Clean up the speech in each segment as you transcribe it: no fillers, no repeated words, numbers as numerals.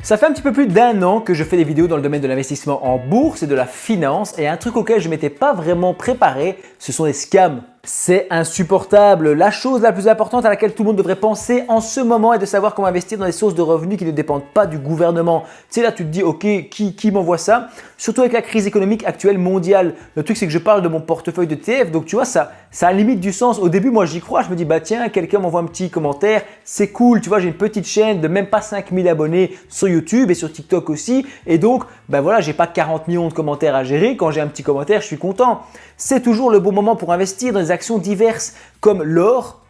Ça fait un petit peu plus d'1 an que je fais des vidéos dans le domaine de l'investissement en bourse et de la finance et un truc auquel je ne m'étais pas vraiment préparé, ce sont les scams. C'est insupportable. La chose la plus importante à laquelle tout le monde devrait penser en ce moment est de savoir comment investir dans des sources de revenus qui ne dépendent pas du gouvernement. Tu sais, là, tu te dis, ok, qui m'envoie ça? Surtout avec la crise économique actuelle mondiale. Le truc, c'est que je parle de mon portefeuille de TF, donc tu vois, ça a limite du sens. Au début, moi, j'y crois. Je me dis, bah tiens, quelqu'un m'envoie un petit commentaire, c'est cool. Tu vois, j'ai une petite chaîne de même pas 5000 abonnés sur YouTube et sur TikTok aussi. Et donc, ben voilà, j'ai pas 40 millions de commentaires à gérer. Quand j'ai un petit commentaire, je suis content. C'est toujours le bon moment pour investir dans des actions diverses comme l'or.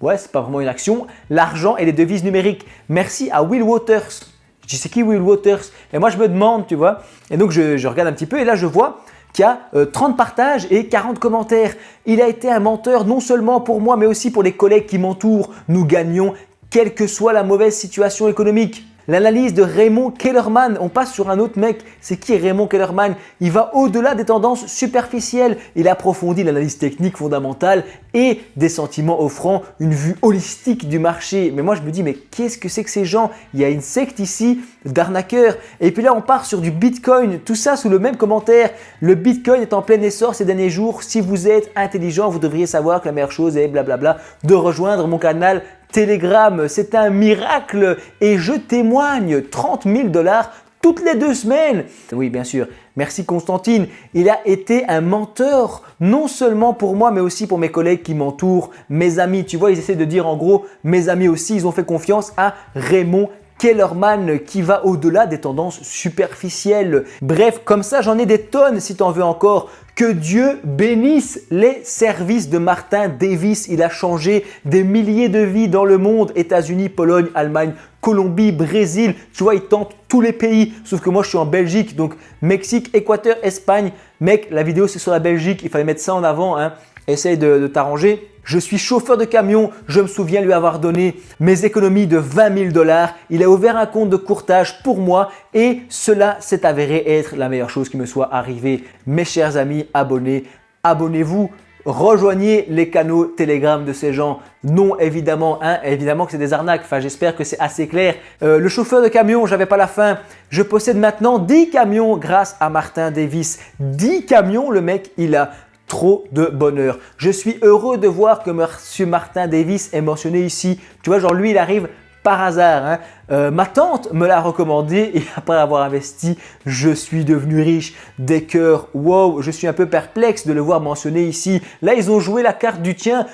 Ouais, c'est pas vraiment une action. L'argent et les devises numériques. Merci à Will Waters. Je dis, c'est qui Will Waters? Et moi, je me demande, tu vois. Et donc, je regarde un petit peu et là, je vois qu'il y a 30 partages et 40 commentaires. Il a été un menteur non seulement pour moi, mais aussi pour les collègues qui m'entourent. Nous gagnons, quelle que soit la mauvaise situation économique. L'analyse de Raymond Kellerman, on passe sur un autre mec. C'est qui Raymond Kellerman? Il va au-delà des tendances superficielles. Il approfondit l'analyse technique fondamentale et des sentiments offrant une vue holistique du marché. Mais moi je me dis, mais qu'est-ce que c'est que ces gens? Il y a une secte ici d'arnaqueurs. Et puis là on part sur du Bitcoin, tout ça sous le même commentaire. Le Bitcoin est en plein essor ces derniers jours. Si vous êtes intelligent, vous devriez savoir que la meilleure chose est blablabla de rejoindre mon canal Telegram. C'est un miracle et je témoigne, 30 000 $ toutes les 2 semaines. Oui, bien sûr. Merci Constantine. Il a été un menteur, non seulement pour moi, mais aussi pour mes collègues qui m'entourent, mes amis. Tu vois, ils essaient de dire en gros, mes amis aussi, ils ont fait confiance à Raymond Kellerman qui va au-delà des tendances superficielles. Bref, comme ça, j'en ai des tonnes si tu en veux encore. Que Dieu bénisse les services de Martin Davis. Il a changé des milliers de vies dans le monde. États-Unis, Pologne, Allemagne, Colombie, Brésil. Tu vois, il tente tous les pays. Sauf que moi, je suis en Belgique. Donc, Mexique, Équateur, Espagne. Mec, la vidéo, c'est sur la Belgique. Il fallait mettre ça en avant. Hein. Essaye de t'arranger. Je suis chauffeur de camion, je me souviens lui avoir donné mes économies de 20 000 $. Il a ouvert un compte de courtage pour moi et cela s'est avéré être la meilleure chose qui me soit arrivée. Mes chers amis, abonnez-vous, rejoignez les canaux Telegram de ces gens. Non, évidemment, hein, évidemment que c'est des arnaques. Enfin, j'espère que c'est assez clair. Le chauffeur de camion, j'avais pas la fin. Je possède maintenant 10 camions grâce à Martin Davis. 10 camions, le mec, il a trop de bonheur. Je suis heureux de voir que M. Martin Davis est mentionné ici. Tu vois, genre lui, il arrive par hasard. Hein. Ma tante me l'a recommandé et après avoir investi, je suis devenu riche. Des cœurs, wow, je suis un peu perplexe de le voir mentionné ici. Là, ils ont joué la carte du tien.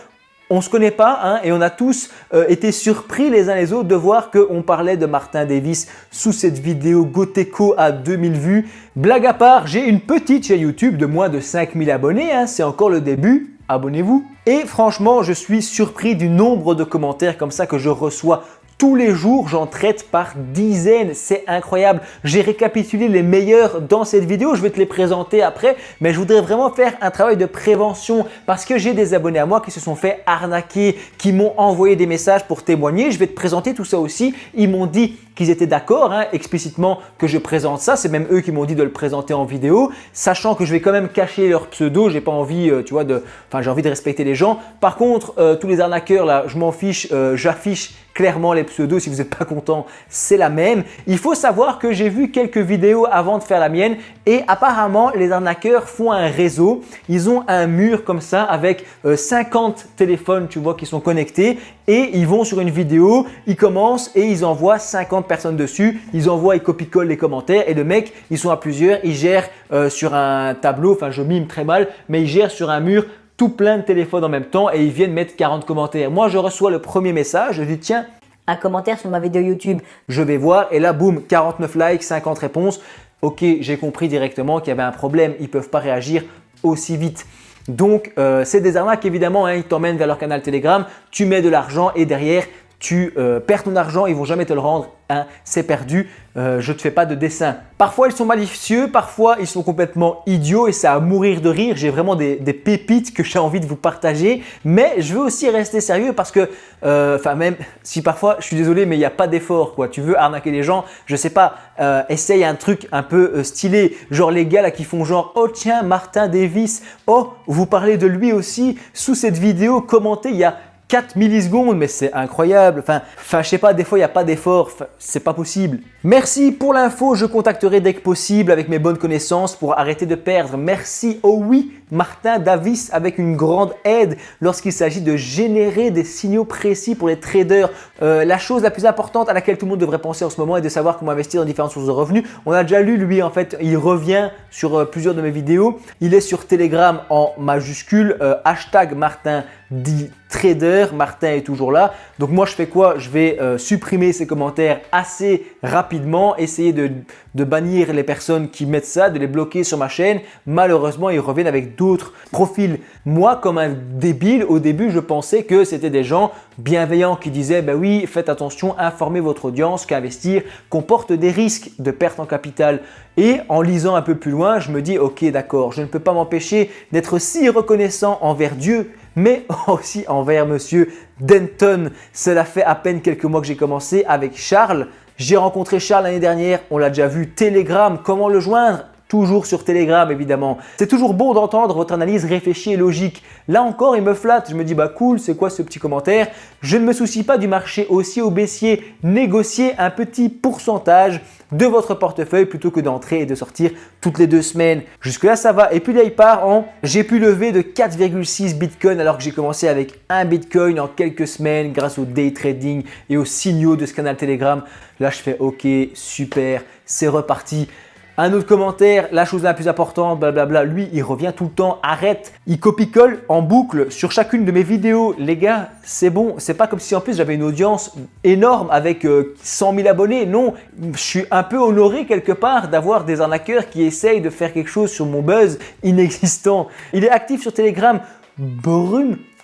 On ne se connaît pas hein, et on a tous été surpris les uns les autres de voir qu'on parlait de Martin Davis sous cette vidéo Goteco à 2000 vues. Blague à part, j'ai une petite chaîne YouTube de moins de 5000 abonnés, hein, c'est encore le début, abonnez-vous. Et franchement, je suis surpris du nombre de commentaires comme ça que je reçois. Tous les jours, j'en traite par dizaines, c'est incroyable. J'ai récapitulé les meilleurs dans cette vidéo, je vais te les présenter après, mais je voudrais vraiment faire un travail de prévention parce que j'ai des abonnés à moi qui se sont fait arnaquer, qui m'ont envoyé des messages pour témoigner. Je vais te présenter tout ça aussi. Ils m'ont dit qu'ils étaient d'accord hein, explicitement que je présente ça. C'est même eux qui m'ont dit de le présenter en vidéo, sachant que je vais quand même cacher leur pseudo. J'ai pas envie, tu vois, j'ai envie de respecter les gens. Par contre, tous les arnaqueurs là, je m'en fiche, j'affiche clairement les pseudos. Si vous n'êtes pas content, c'est la même. Il faut savoir que j'ai vu quelques vidéos avant de faire la mienne et apparemment les arnaqueurs font un réseau. Ils ont un mur comme ça avec 50 téléphones, tu vois, qui sont connectés et ils vont sur une vidéo, ils commencent et ils envoient 50 personnes dessus. Ils envoient, ils copie-collent les commentaires et le mec, ils sont à plusieurs, ils gèrent sur un tableau, enfin je mime très mal, mais ils gèrent sur un mur tout plein de téléphones en même temps et ils viennent mettre 40 commentaires. Moi, je reçois le premier message, je dis tiens, un commentaire sur ma vidéo YouTube. Je vais voir et là, boum, 49 likes, 50 réponses. Ok, j'ai compris directement qu'il y avait un problème. Ils ne peuvent pas réagir aussi vite. Donc, c'est des arnaques évidemment. Hein, ils t'emmènent vers leur canal Telegram. Tu mets de l'argent et derrière, tu perds ton argent. Ils ne vont jamais te le rendre. Hein, c'est perdu. Je ne te fais pas de dessin. Parfois, ils sont malicieux. Parfois, ils sont complètement idiots et c'est à mourir de rire. J'ai vraiment des pépites que j'ai envie de vous partager. Mais je veux aussi rester sérieux parce que, même si parfois, je suis désolé, mais il n'y a pas d'effort. Tu veux arnaquer les gens, je sais pas, essaye un truc un peu stylé. Genre les gars là qui font genre, oh tiens, Martin Davis, oh, vous parlez de lui aussi. Sous cette vidéo, commentez, il y a 4 millisecondes, mais c'est incroyable. Enfin, je sais pas, des fois, il n'y a pas d'effort. C'est pas possible. Merci pour l'info, je contacterai dès que possible avec mes bonnes connaissances pour arrêter de perdre. Merci, oh oui, Martin Davis avec une grande aide lorsqu'il s'agit de générer des signaux précis pour les traders. La chose la plus importante à laquelle tout le monde devrait penser en ce moment est de savoir comment investir dans différentes sources de revenus. On a déjà lu, lui en fait, il revient sur plusieurs de mes vidéos. Il est sur Telegram en majuscule, hashtag Martin dit trader, Martin est toujours là. Donc moi je fais quoi? Je vais supprimer ces commentaires assez rapidement, essayer de bannir les personnes qui mettent ça, de les bloquer sur ma chaîne. Malheureusement, ils reviennent avec d'autres profils. Moi, comme un débile, au début, je pensais que c'était des gens bienveillants qui disaient ben oui, faites attention, informez votre audience qu'investir comporte des risques de perte en capital. Et en lisant un peu plus loin, je me dis ok, d'accord, je ne peux pas m'empêcher d'être si reconnaissant envers Dieu, mais aussi envers monsieur Denton. Cela fait à peine quelques mois que j'ai commencé avec Charles. J'ai rencontré Charles l'année dernière, on l'a déjà vu. Telegram, comment le joindre? Toujours sur Telegram évidemment. C'est toujours bon d'entendre votre analyse réfléchie et logique. Là encore, il me flatte. Je me dis bah cool, c'est quoi ce petit commentaire? Je ne me soucie pas du marché haussier ou baissier. Négociez un petit pourcentage de votre portefeuille plutôt que d'entrer et de sortir toutes les 2 semaines. Jusque là ça va. Et puis là il part en j'ai pu lever de 4,6 Bitcoin alors que j'ai commencé avec 1 Bitcoin en quelques semaines grâce au day trading et aux signaux de ce canal Telegram. Là je fais ok, super, c'est reparti. Un autre commentaire, la chose la plus importante, blablabla, lui il revient tout le temps, arrête, il copie-colle en boucle sur chacune de mes vidéos. Les gars, c'est bon, c'est pas comme si en plus j'avais une audience énorme avec 100 000 abonnés. Non, je suis un peu honoré quelque part d'avoir des arnaqueurs qui essayent de faire quelque chose sur mon buzz inexistant. Il est actif sur Telegram,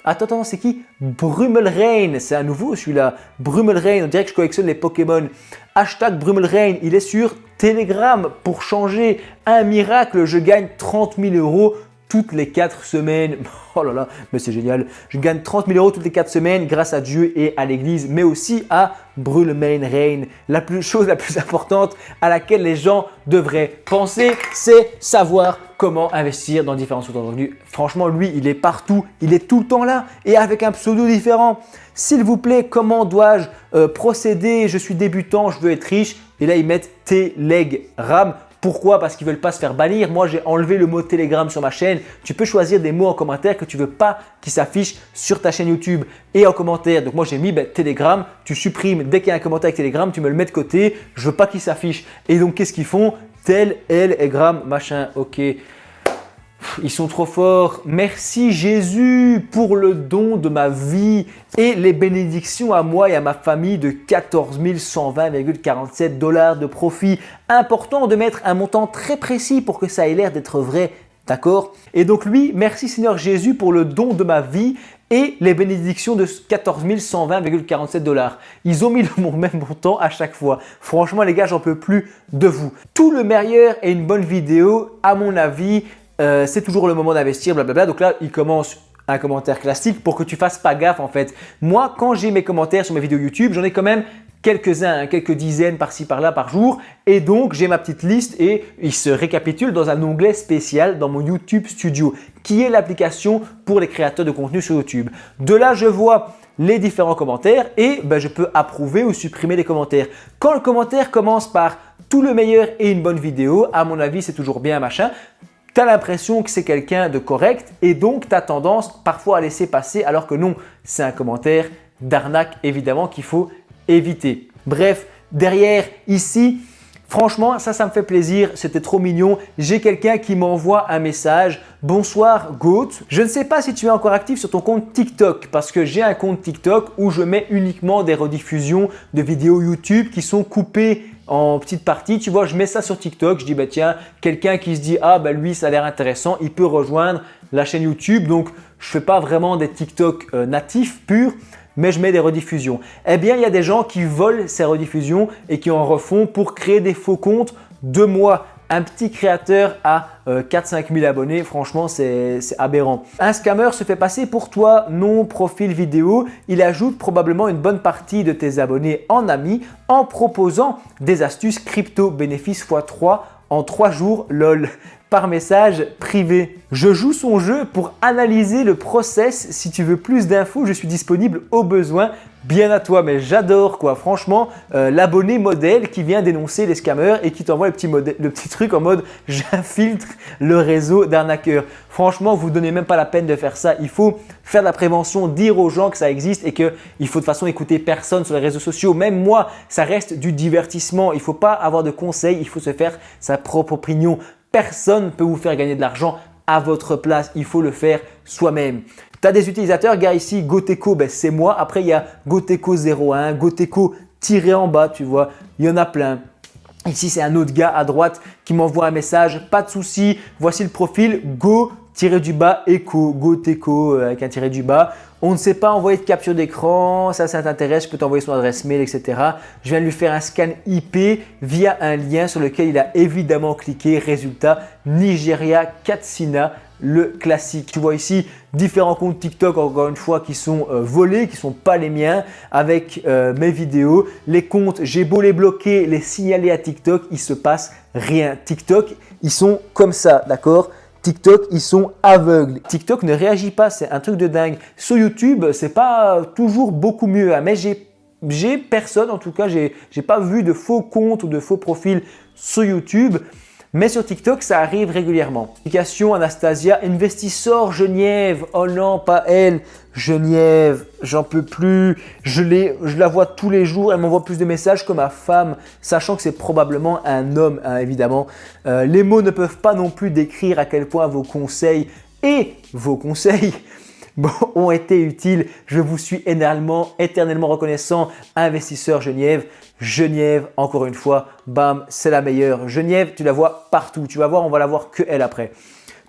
Attends, c'est qui? Brumelrein, c'est un nouveau celui-là. Brumelrein, on dirait que je collectionne les Pokémon. Hashtag Brumelrein, il est sur Telegram. Pour changer un miracle, je gagne 30 000 € toutes les 4 semaines. Oh là là, mais c'est génial. Je gagne 30 000 € toutes les 4 semaines grâce à Dieu et à l'église, mais aussi à Brumelrein. La chose la plus importante à laquelle les gens devraient penser, c'est savoir comment investir dans différentes sources de revenus. Franchement, lui, il est partout, il est tout le temps là et avec un pseudo différent. S'il vous plaît, comment dois-je procéder? Je suis débutant, je veux être riche. Et là, ils mettent Telegram. Pourquoi? Parce qu'ils ne veulent pas se faire bannir. Moi, j'ai enlevé le mot Telegram sur ma chaîne. Tu peux choisir des mots en commentaire que tu ne veux pas qui s'affichent sur ta chaîne YouTube et en commentaire. Donc moi, j'ai mis Telegram. Tu supprimes dès qu'il y a un commentaire avec Telegram, tu me le mets de côté. Je ne veux pas qu'il s'affiche. Et donc, qu'est-ce qu'ils font? Tel, L et Gram, machin. Ok. Ils sont trop forts. Merci Jésus pour le don de ma vie et les bénédictions à moi et à ma famille de 14 120,47 $ de profit. Important de mettre un montant très précis pour que ça ait l'air d'être vrai. D'accord? Et donc lui, merci Seigneur Jésus pour le don de ma vie et les bénédictions de 14 120,47 $. Ils ont mis le même montant à chaque fois. Franchement les gars, j'en peux plus de vous. Tout le meilleur et une bonne vidéo à mon avis. C'est toujours le moment d'investir, blablabla. Donc là, il commence un commentaire classique pour que tu fasses pas gaffe en fait. Moi, quand j'ai mes commentaires sur mes vidéos YouTube, j'en ai quand même quelques-uns, quelques dizaines par-ci par-là par jour. Et donc, j'ai ma petite liste et il se récapitule dans un onglet spécial dans mon YouTube Studio, qui est l'application pour les créateurs de contenu sur YouTube. De là, je vois les différents commentaires et je peux approuver ou supprimer les commentaires. Quand le commentaire commence par tout le meilleur et une bonne vidéo, à mon avis, c'est toujours bien machin. Tu as l'impression que c'est quelqu'un de correct et donc tu as tendance parfois à laisser passer alors que non, c'est un commentaire d'arnaque évidemment qu'il faut éviter. Bref, derrière ici, franchement, ça me fait plaisir, c'était trop mignon. J'ai quelqu'un qui m'envoie un message. Bonsoir Goat, je ne sais pas si tu es encore actif sur ton compte TikTok parce que j'ai un compte TikTok où je mets uniquement des rediffusions de vidéos YouTube qui sont coupées en petites parties. Tu vois, je mets ça sur TikTok, je dis tiens, quelqu'un qui se dit lui ça a l'air intéressant, il peut rejoindre la chaîne YouTube. Donc je fais pas vraiment des TikTok natifs purs, mais je mets des rediffusions. Eh bien, il y a des gens qui volent ces rediffusions et qui en refont pour créer des faux comptes de moi. Un petit créateur à 4-5 000 abonnés, franchement c'est aberrant. Un scammer se fait passer pour toi, nom, profil vidéo. Il ajoute probablement une bonne partie de tes abonnés en amis en proposant des astuces crypto bénéfice x3 en 3 jours, lol, par message privé. Je joue son jeu pour analyser le process. Si tu veux plus d'infos, je suis disponible au besoin. Bien à toi, mais j'adore quoi. Franchement, l'abonné modèle qui vient dénoncer les scammers et qui t'envoie le petit truc en mode j'infiltre le réseau d'arnaqueurs. Franchement, vous ne donnez même pas la peine de faire ça. Il faut faire de la prévention, dire aux gens que ça existe et qu'il faut de toute façon écouter personne sur les réseaux sociaux. Même moi, ça reste du divertissement. Il ne faut pas avoir de conseils, il faut se faire sa propre opinion. Personne ne peut vous faire gagner de l'argent à votre place. Il faut le faire soi-même. Tu as des utilisateurs, regarde ici, Goteco, ben c'est moi. Après, il y a Goteco01, Goteco tiré en bas, tu vois. Il y en a plein. Ici, c'est un autre gars à droite qui m'envoie un message. Pas de souci, voici le profil Go-Eco, Goteco avec un tiré du bas. On ne sait pas envoyer de capture d'écran, ça t'intéresse, je peux t'envoyer son adresse mail, etc. Je viens de lui faire un scan IP via un lien sur lequel il a évidemment cliqué. Résultat, Nigeria Katsina, le classique. Tu vois ici différents comptes TikTok encore une fois qui sont volés, qui ne sont pas les miens avec mes vidéos. Les comptes, j'ai beau les bloquer, les signaler à TikTok, il ne se passe rien. TikTok, ils sont comme ça, d'accord ? TikTok, ils sont aveugles. TikTok ne réagit pas, c'est un truc de dingue. Sur YouTube, c'est pas toujours beaucoup mieux, hein, mais j'ai personne, en tout cas, j'ai pas vu de faux comptes ou de faux profils sur YouTube. Mais sur TikTok, ça arrive régulièrement. Application Anastasia, investisseur Geniève. Oh non, pas elle. Geniève, j'en peux plus. Je la vois tous les jours. Elle m'envoie plus de messages que ma femme, sachant que c'est probablement un homme, hein, évidemment. Les mots ne peuvent pas non plus décrire à quel point vos conseils ont été utiles. Je vous suis éternellement reconnaissant. Investisseur Geniève. Genève, encore une fois, bam, c'est la meilleure. Genève, tu la vois partout. Tu vas voir, on va la voir que elle après.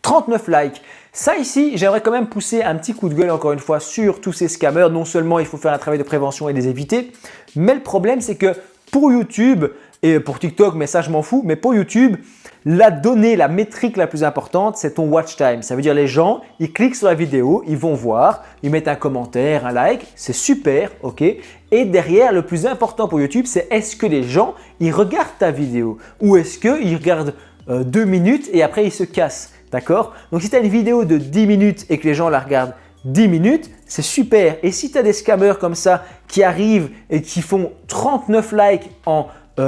39 likes. Ça ici, j'aimerais quand même pousser un petit coup de gueule encore une fois sur tous ces scammers. Non seulement il faut faire un travail de prévention et les éviter, mais le problème c'est que pour YouTube et pour TikTok, mais ça je m'en fous, mais pour YouTube, la donnée, la métrique la plus importante, c'est ton watch time. Ça veut dire les gens, ils cliquent sur la vidéo, ils vont voir, ils mettent un commentaire, un like, c'est super, ok. Et derrière, le plus important pour YouTube, c'est est-ce que les gens, ils regardent ta vidéo ou est-ce qu'ils regardent 2 minutes et après ils se cassent, d'accord? Donc si tu as une vidéo de 10 minutes et que les gens la regardent 10 minutes, c'est super. Et si tu as des scammers comme ça qui arrivent et qui font 39 likes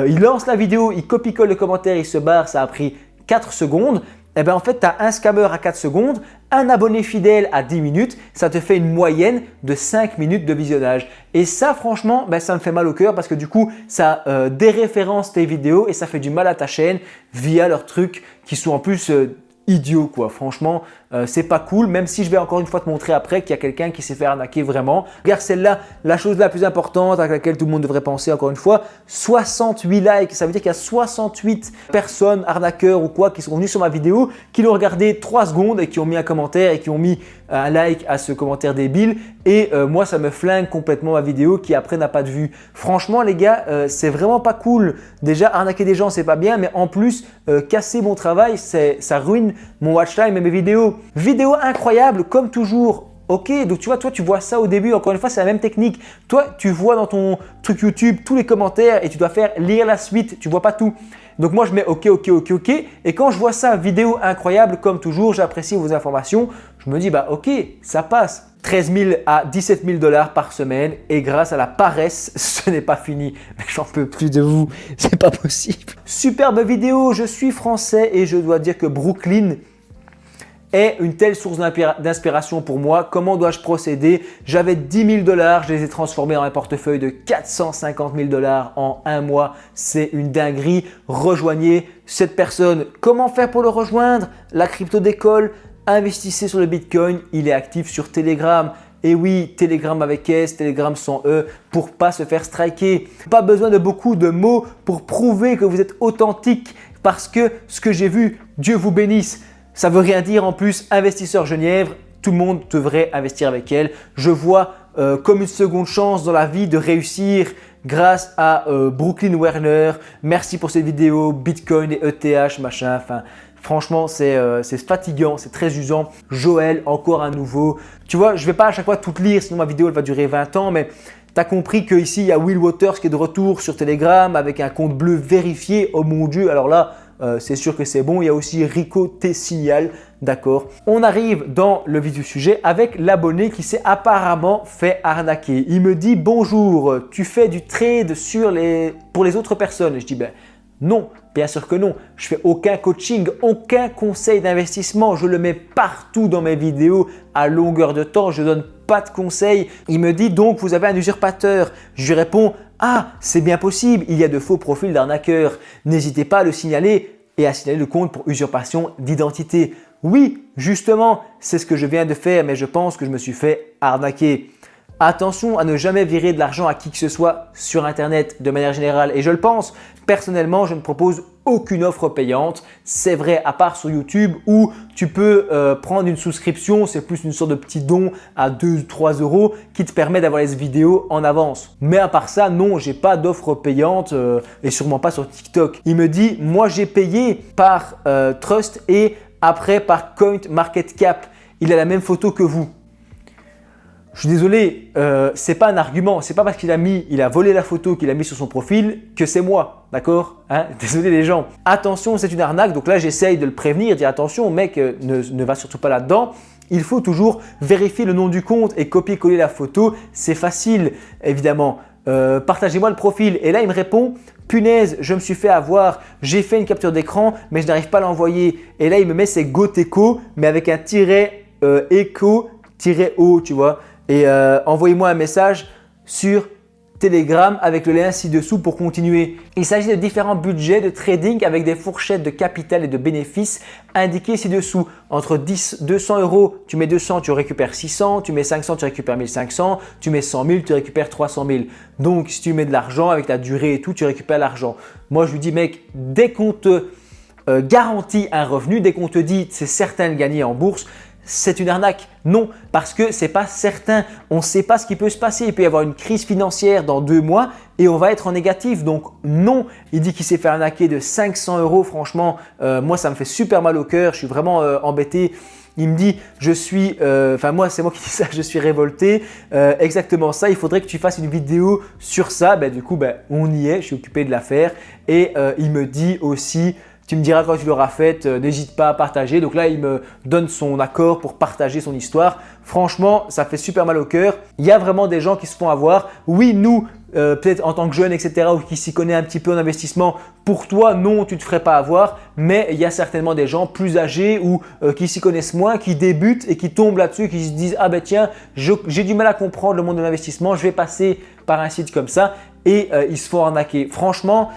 ils lancent la vidéo, ils copient-collent le commentaire, ils se barrent, ça a pris 4 secondes. Et bien en fait, tu as un scammer à 4 secondes, un abonné fidèle à 10 minutes, ça te fait une moyenne de 5 minutes de visionnage. Et ça, franchement, ça me fait mal au cœur parce que du coup, ça déréférence tes vidéos et ça fait du mal à ta chaîne via leurs trucs qui sont en plus idiots quoi. Franchement, c'est pas cool, même si je vais encore une fois te montrer après qu'il y a quelqu'un qui s'est fait arnaquer vraiment. Regarde celle-là, la chose la plus importante à laquelle tout le monde devrait penser encore une fois, 68 likes, ça veut dire qu'il y a 68 personnes, arnaqueurs ou quoi, qui sont venus sur ma vidéo, qui l'ont regardé 3 secondes et qui ont mis un commentaire et qui ont mis un like à ce commentaire débile et moi ça me flingue complètement ma vidéo qui après n'a pas de vue. Franchement les gars, c'est vraiment pas cool. Déjà arnaquer des gens c'est pas bien, mais en plus casser mon travail, ça ruine mon watch time et mes vidéos. Vidéo incroyable comme toujours. Ok, donc tu vois, toi tu vois ça au début, encore une fois c'est la même technique. Toi tu vois dans ton truc YouTube tous les commentaires et tu dois faire lire la suite, tu vois pas tout. Donc moi je mets ok et quand je vois ça, vidéo incroyable comme toujours, j'apprécie vos informations, je me dis bah ok, ça passe. 13 000 à 17 000 $ par semaine et grâce à la paresse, ce n'est pas fini. Mais j'en peux plus de vous, c'est pas possible. Superbe vidéo, je suis français et je dois dire que Brooklyn est une telle source d'inspiration pour moi. Comment dois-je procéder? J'avais 10 000 $, je les ai transformés dans un portefeuille de 450 000 $ en un mois. C'est une dinguerie. Rejoignez cette personne. Comment faire pour le rejoindre? La crypto d'école, investissez sur le Bitcoin. Il est actif sur Telegram. Et oui, Telegram avec S, Telegram sans E pour pas se faire striker. Pas besoin de beaucoup de mots pour prouver que vous êtes authentique parce que ce que j'ai vu, Dieu vous bénisse. Ça veut rien dire en plus, investisseur Genièvre, tout le monde devrait investir avec elle. Je vois comme une seconde chance dans la vie de réussir grâce à Brooklyn Werner. Merci pour cette vidéo, Bitcoin et ETH, machin. Enfin, franchement, c'est fatigant, c'est très usant. Joël, encore un nouveau. Tu vois, je ne vais pas à chaque fois tout lire, sinon ma vidéo elle va durer 20 ans, mais tu as compris qu'ici, il y a Will Waters qui est de retour sur Telegram avec un compte bleu vérifié. Oh mon Dieu, alors là, c'est sûr que c'est bon. Il y a aussi Rico T-Signal, d'accord. On arrive dans le vif du sujet avec l'abonné qui s'est apparemment fait arnaquer. Il me dit « Bonjour, tu fais du trade pour les autres personnes ?» Je dis « Ben non, bien sûr que non. Je fais aucun coaching, aucun conseil d'investissement. Je le mets partout dans mes vidéos à longueur de temps. Je donne pas de conseils. » Il me dit « Donc, vous avez un usurpateur ?» Je lui réponds « Ah, c'est bien possible. Il y a de faux profils d'arnaqueurs. N'hésitez pas à le signaler et à signaler le compte pour usurpation d'identité. » Oui, justement, c'est ce que je viens de faire, mais je pense que je me suis fait arnaquer. Attention à ne jamais virer de l'argent à qui que ce soit sur Internet de manière générale. Et je le pense, personnellement, je ne propose aucune offre payante. C'est vrai, à part sur YouTube où tu peux prendre une souscription, c'est plus une sorte de petit don à 2-3 euros qui te permet d'avoir les vidéos en avance. Mais à part ça, non, j'ai pas d'offre payante et sûrement pas sur TikTok. Il me dit, moi j'ai payé par Trust et après par CoinMarketCap. Il a la même photo que vous. Je suis désolé, c'est pas un argument, c'est pas parce qu'il a volé la photo qu'il a mis sur son profil que c'est moi, d'accord, hein? Désolé les gens. Attention, c'est une arnaque, donc là j'essaye de le prévenir, dire attention mec, ne va surtout pas là-dedans. Il faut toujours vérifier le nom du compte et copier-coller la photo, c'est facile évidemment. Partagez-moi le profil et là il me répond « Punaise, je me suis fait avoir, j'ai fait une capture d'écran mais je n'arrive pas à l'envoyer. » Et là il me met c'est Goteco mais avec un tiret echo-o, tu vois. Et envoyez-moi un message sur Telegram avec le lien ci-dessous pour continuer. Il s'agit de différents budgets de trading avec des fourchettes de capital et de bénéfices indiqués ci-dessous. Entre 200 euros, tu mets 200, tu récupères 600, tu mets 500, tu récupères 1500, tu mets 100 000, tu récupères 300 000. Donc, si tu mets de l'argent avec ta durée et tout, tu récupères l'argent. Moi, je lui dis, mec, dès qu'on te garantit un revenu, dès qu'on te dit c'est certain de gagner en bourse, c'est une arnaque. Non, parce que c'est pas certain. On ne sait pas ce qui peut se passer. Il peut y avoir une crise financière dans 2 mois et on va être en négatif. Donc non, il dit qu'il s'est fait arnaquer de 500 euros. Franchement, moi ça me fait super mal au cœur. Je suis vraiment embêté. Il me dit, moi c'est moi qui dis ça, je suis révolté. Exactement ça, il faudrait que tu fasses une vidéo sur ça. Du coup, on y est, je suis occupé de la faire. Et il me dit aussi, tu me diras quand tu l'auras faite, n'hésite pas à partager. Donc là, il me donne son accord pour partager son histoire. Franchement, ça fait super mal au cœur. Il y a vraiment des gens qui se font avoir. Oui, nous, peut-être en tant que jeunes, etc., ou qui s'y connaissent un petit peu en investissement, pour toi, non, tu ne te ferais pas avoir. Mais il y a certainement des gens plus âgés ou qui s'y connaissent moins, qui débutent et qui tombent là-dessus, qui se disent « Ah ben tiens, j'ai du mal à comprendre le monde de l'investissement, je vais passer par un site comme ça » et ils se font arnaquer. Franchement,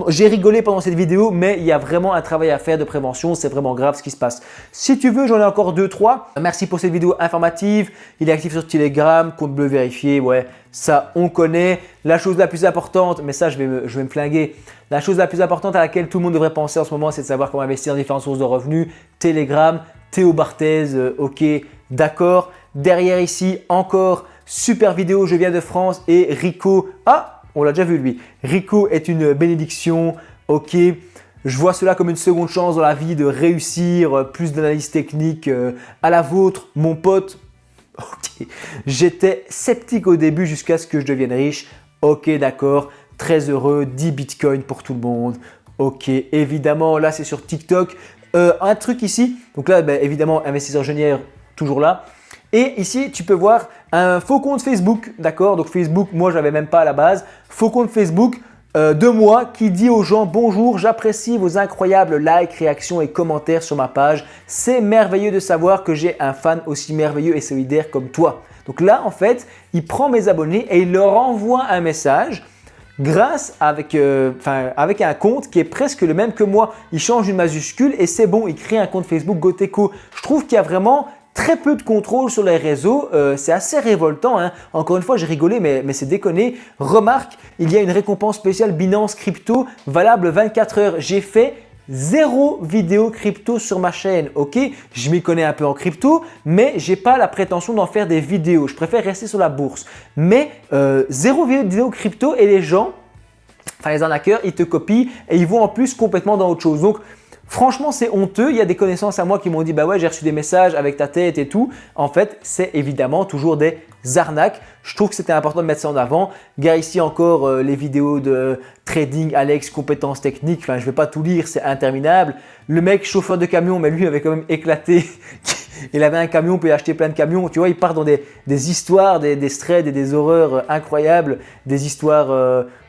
j'ai rigolé pendant cette vidéo, mais il y a vraiment un travail à faire de prévention. C'est vraiment grave ce qui se passe. Si tu veux, j'en ai encore 2-3. Merci pour cette vidéo informative. Il est actif sur Telegram, compte bleu vérifié. Ouais, ça, on connaît. La chose la plus importante, mais ça, je vais me flinguer. La chose la plus importante à laquelle tout le monde devrait penser en ce moment, c'est de savoir comment investir dans différentes sources de revenus. Telegram, Théo Barthez, ok, d'accord. Derrière ici, encore, super vidéo, je viens de France et Rico. Ah! On l'a déjà vu lui. Rico est une bénédiction, ok. Je vois cela comme une seconde chance dans la vie de réussir, plus d'analyse technique à la vôtre, mon pote. Ok. J'étais sceptique au début jusqu'à ce que je devienne riche. Ok, d'accord. Très heureux, 10 bitcoins pour tout le monde. Ok, évidemment, là c'est sur TikTok. Un truc ici, donc là évidemment, investisseur génial, toujours là. Et ici, tu peux voir un faux compte Facebook, d'accord? Donc Facebook, moi, je n'avais même pas à la base. Faux compte Facebook de moi qui dit aux gens « Bonjour, j'apprécie vos incroyables likes, réactions et commentaires sur ma page. C'est merveilleux de savoir que j'ai un fan aussi merveilleux et solidaire comme toi. » Donc là, en fait, il prend mes abonnés et il leur envoie un message avec un compte qui est presque le même que moi. Il change une majuscule et c'est bon, il crée un compte Facebook Goteco. Je trouve qu'il y a vraiment très peu de contrôle sur les réseaux, c'est assez révoltant, hein. Encore une fois, j'ai rigolé, mais c'est déconné. Remarque, il y a une récompense spéciale Binance Crypto valable 24 heures. J'ai fait 0 vidéo crypto sur ma chaîne, ok? Je m'y connais un peu en crypto, mais j'ai pas la prétention d'en faire des vidéos. Je préfère rester sur la bourse. Mais 0 vidéo crypto et les gens, les arnaqueurs, ils te copient et ils vont en plus complètement dans autre chose. Donc, Franchement, c'est honteux. Il y a des connaissances à moi qui m'ont dit « Bah ouais, j'ai reçu des messages avec ta tête et tout ». En fait, c'est évidemment toujours des arnaques. Je trouve que c'était important de mettre ça en avant. Gars, ici encore les vidéos de trading, Alex, compétences techniques. Enfin, je ne vais pas tout lire, c'est interminable. Le mec, chauffeur de camion, mais lui avait quand même éclaté. Il avait un camion, peut acheter plein de camions. Tu vois, il part dans des histoires, des threads et des horreurs incroyables, des histoires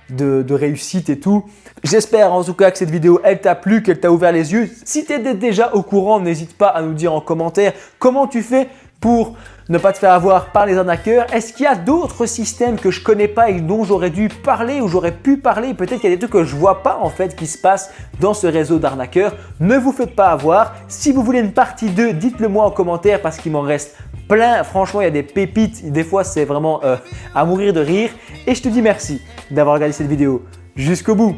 de réussite et tout. J'espère en tout cas que cette vidéo elle t'a plu, qu'elle t'a ouvert les yeux. Si tu étais déjà au courant, n'hésite pas à nous dire en commentaire comment tu fais pour ne pas te faire avoir par les arnaqueurs. Est-ce qu'il y a d'autres systèmes que je connais pas et dont j'aurais dû parler ou j'aurais pu parler? Peut-être qu'il y a des trucs que je vois pas en fait qui se passent dans ce réseau d'arnaqueurs. Ne vous faites pas avoir. Si vous voulez une partie 2, dites-le moi en commentaire parce qu'il m'en reste plein. Franchement, il y a des pépites. Des fois, c'est vraiment à mourir de rire. Et je te dis merci d'avoir regardé cette vidéo jusqu'au bout.